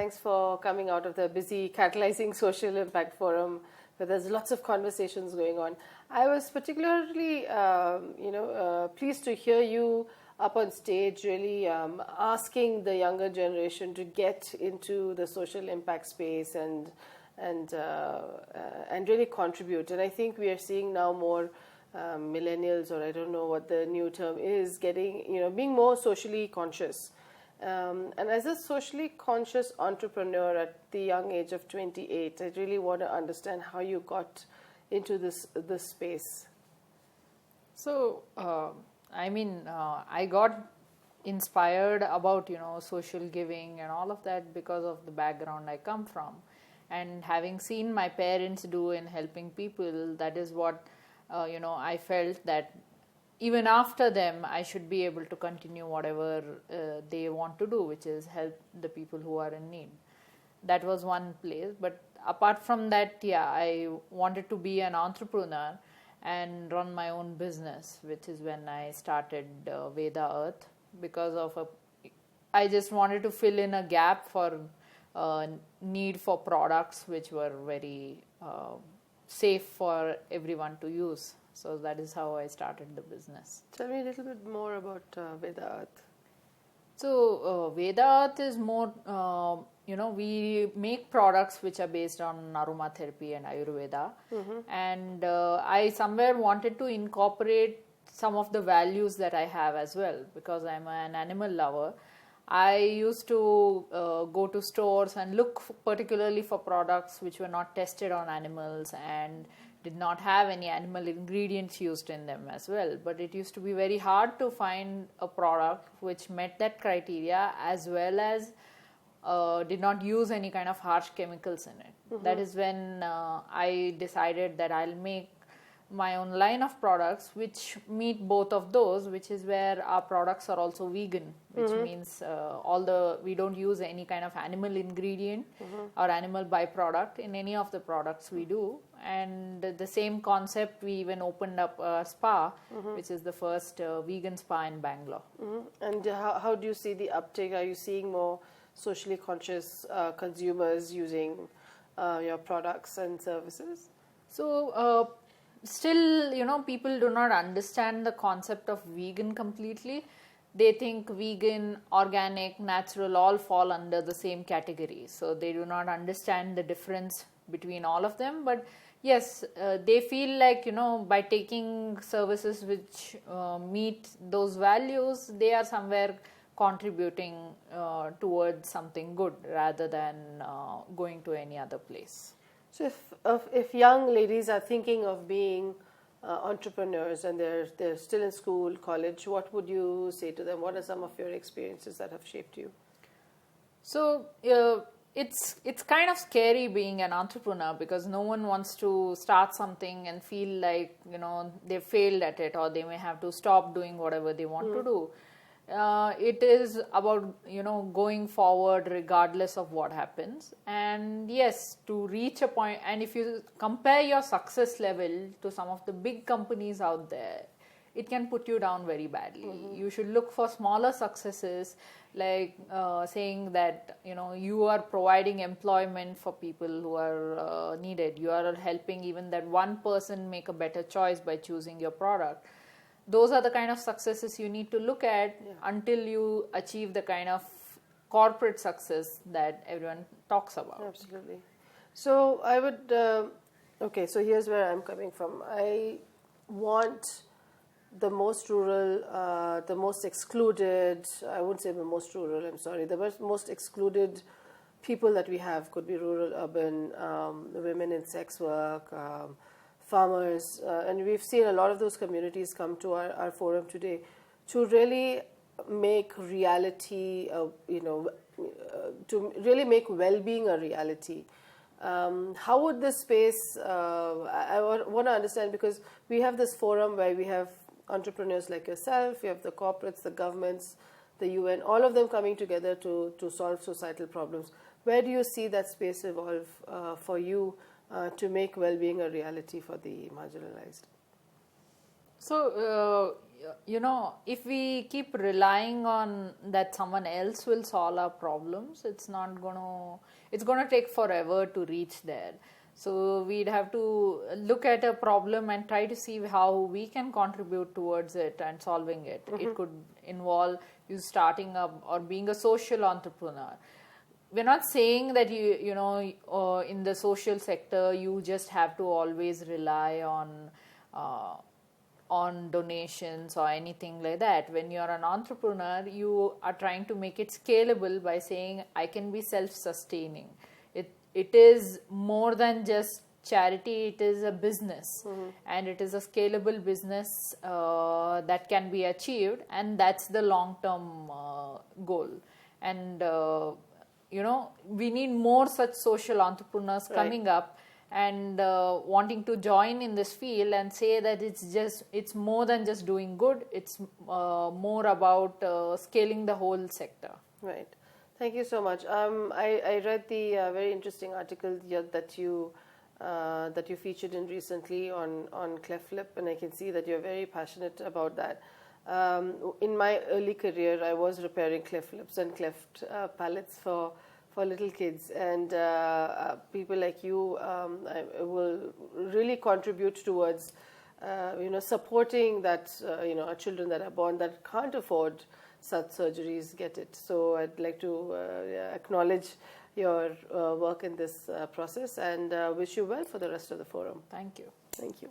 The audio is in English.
Thanks for coming out of the busy Catalysing Social Impact Forum, where there's lots of conversations going on. I was particularly, pleased to hear you up on stage, really asking the younger generation to get into the social impact space and really contribute. And I think we are seeing now more millennials, or I don't know what the new term is, being more socially conscious. And as a socially conscious entrepreneur at the young age of 28, I really want to understand how you got into this space. So, I got inspired about, social giving and all of that because of the background I come from. And having seen my parents do in helping people, that is what, I felt that even after them, I should be able to continue whatever they want to do, which is help the people who are in need. That was one place. But apart from that, I wanted to be an entrepreneur and run my own business, which is when I started Vedaearth, because I just wanted to fill in a gap for need for products which were very safe for everyone to use. So that is how I started the business. Tell me a little bit more about Vedaearth. So Vedaearth is more, we make products which are based on aromatherapy and ayurveda. Mm-hmm. And I somewhere wanted to incorporate some of the values that I have as well, because I'm an animal lover. I used to go to stores and look particularly for products which were not tested on animals and did not have any animal ingredients used in them as well. But it used to be very hard to find a product which met that criteria, as well as did not use any kind of harsh chemicals in it. Mm-hmm. That is when I decided that I'll make my own line of products which meet both of those, which is where our products are also vegan, which mm-hmm. means we don't use any kind of animal ingredient mm-hmm. or animal byproduct in any of the products we do. And the same concept, we even opened up a spa, mm-hmm. which is the first vegan spa in Bangalore. Mm-hmm. And how do you see the uptake? Are you seeing more socially conscious consumers using your products and services? So still, people do not understand the concept of vegan completely. They think vegan, organic, natural all fall under the same category. So they do not understand the difference between all of them. But yes, they feel like, by taking services which meet those values, they are somewhere contributing towards something good rather than going to any other place. So if young ladies are thinking of being entrepreneurs and they're still in school, college, what would you say to them? What are some of your experiences that have shaped you? So it's kind of scary being an entrepreneur, because no one wants to start something and feel like they failed at it, or they may have to stop doing whatever they want to do. It is about going forward regardless of what happens. And yes, to reach a point, and if you compare your success level to some of the big companies out there, it can put you down very badly. Mm-hmm. You should look for smaller successes, like saying that you are providing employment for people who are needed. You are helping even that one person make a better choice by choosing your product. Those are the kind of successes you need to look at until you achieve the kind of corporate success that everyone talks about. Absolutely. So I would, so here's where I'm coming from. I want the most rural, the most excluded, I wouldn't say the most rural, I'm sorry, the most excluded people that we have, could be rural, urban, women in sex work, farmers, and we've seen a lot of those communities come to our forum today to really make reality, to really make well-being a reality. How would this space, I want to understand, because we have this forum where we have entrepreneurs like yourself, we have the corporates, the governments, the UN, all of them coming together to solve societal problems. Where do you see that space evolve for you to make well-being a reality for the marginalized? So, if we keep relying on that someone else will solve our problems, it's going to take forever to reach there. So, we'd have to look at a problem and try to see how we can contribute towards it and solving it. It could involve you starting up or being a social entrepreneur. We're not saying that in the social sector you just have to always rely on donations or anything like that. When you're an entrepreneur, you are trying to make it scalable by saying I can be self-sustaining. It is more than just charity, it is a business, and it is a scalable business that can be achieved, and that's the long-term goal. And we need more such social entrepreneurs coming up and wanting to join in this field and say that it's more than just doing good, it's more about scaling the whole sector. Right. Thank you so much. I read the very interesting article that you featured in recently on cleft lip, and I can see that you're very passionate about that. In my early career, I was repairing cleft lips and cleft palates for little kids, and people like you will really contribute towards supporting that our children that are born that can't afford such surgeries get it. So I'd like to acknowledge your work in this process and wish you well for the rest of the forum. Thank you. Thank you.